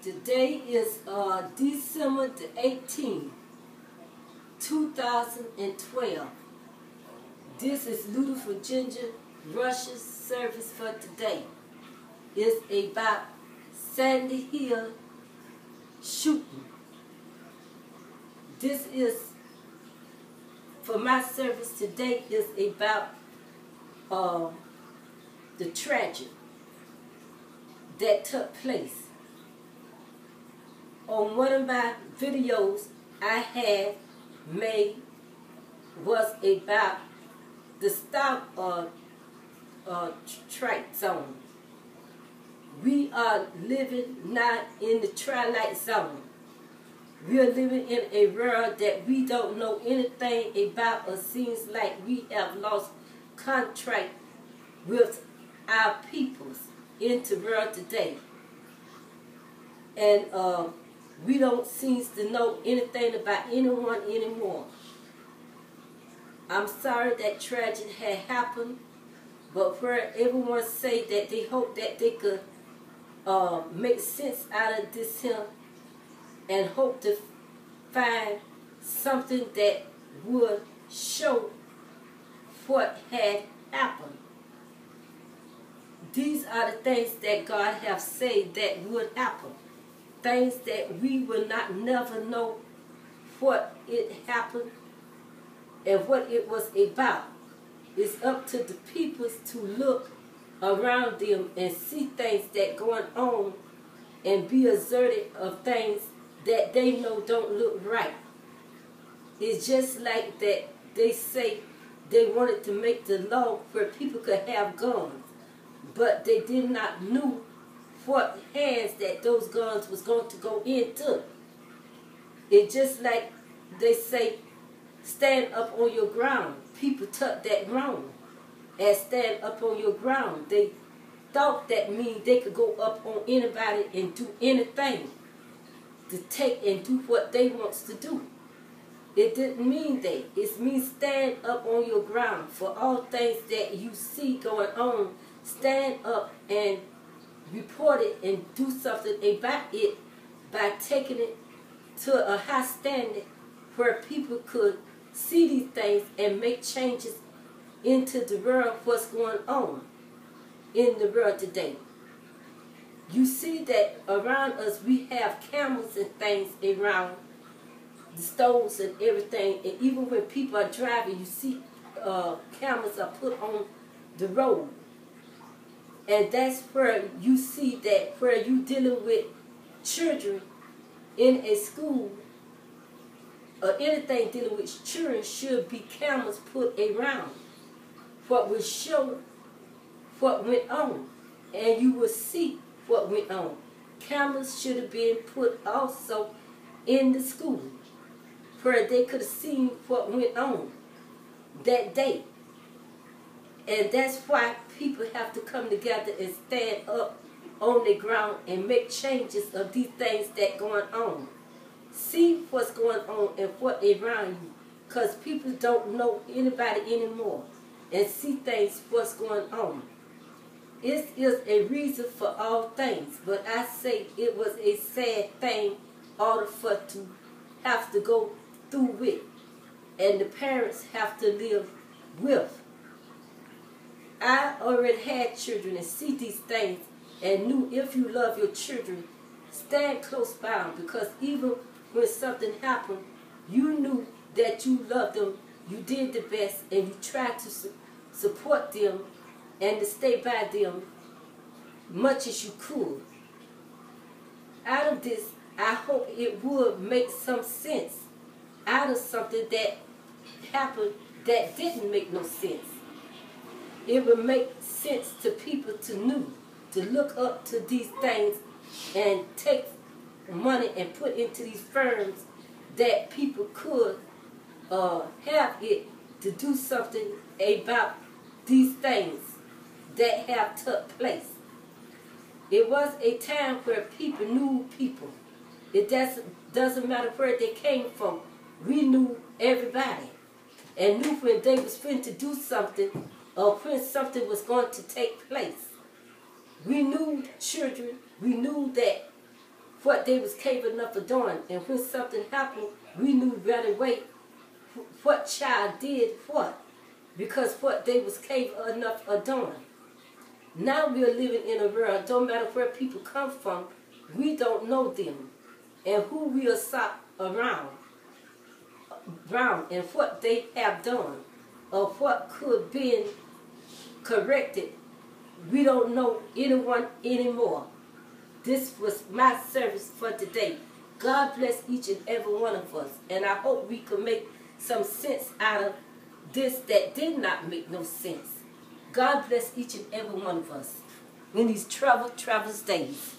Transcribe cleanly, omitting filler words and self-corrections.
Today is December the 18th, 2012. This is Luther Virginia Rush's service for today. It's about Sandy Hill shooting. This is, for my service today, is about the tragedy that took place. On one of my videos I had made was about the stop strike zone. We are living now in the twilight zone. We are living in a world that we don't know anything about, or seems like we have lost contact with our peoples in the world today. And we don't seem to know anything about anyone anymore. I'm sorry that tragedy had happened, but where everyone say that they hope that they could make sense out of this here and hope to find something that would show what had happened. These are the things that God have said that would happen. Things that we will not never know what it happened and what it was about. It's up to the people to look around them and see things that going on and be assertive of things that they know don't look right. It's just like that they say they wanted to make the law where people could have guns, but they did not know what hands that those guns was going to go into. It's just like they say, stand up on your ground. People took that wrong and stand up on your ground. They thought that means they could go up on anybody and do anything to take and do what they wants to do. It didn't mean that. It means stand up on your ground. For all things that you see going on, stand up and report it and do something about it by taking it to a high standard where people could see these things and make changes into the world, what's going on in the world today. You see that around us we have cameras and things around the stoves and everything, and even when people are driving, you see cameras are put on the road. And that's where you see that where you dealing with children in a school or anything dealing with children should be cameras put around what will show what went on, and you will see what went on. Cameras should have been put also in the school where they could have seen what went on that day. And that's why people have to come together and stand up on the ground and make changes of these things that going on. See what's going on and what around you, because people don't know anybody anymore and see things what's going on. It is a reason for all things, but I say it was a sad thing all of us to have to go through with, and the parents have to live with. I already had children and see these things and knew if you love your children, stand close by them, because even when something happened, you knew that you loved them, you did the best, and you tried to support them and to stay by them much as you could. Out of this, I hope it would make some sense out of something that happened that didn't make no sense. It would make sense to people to look up to these things and take money and put into these firms that people could have it to do something about these things that have took place. It was a time where people knew people. It doesn't matter where they came from. We knew everybody and knew when they was fin to do something or when something was going to take place. We knew children. We knew that what they was capable enough of doing. And when something happened, we knew right away what child did what, because what they was capable enough of doing. Now we are living in a world, don't matter where people come from, we don't know them and who we are around and what they have done or what could be corrected. We don't know anyone anymore. This was my service for today. God bless each and every one of us. And I hope we can make some sense out of this that did not make no sense. God bless each and every one of us in these troubled days.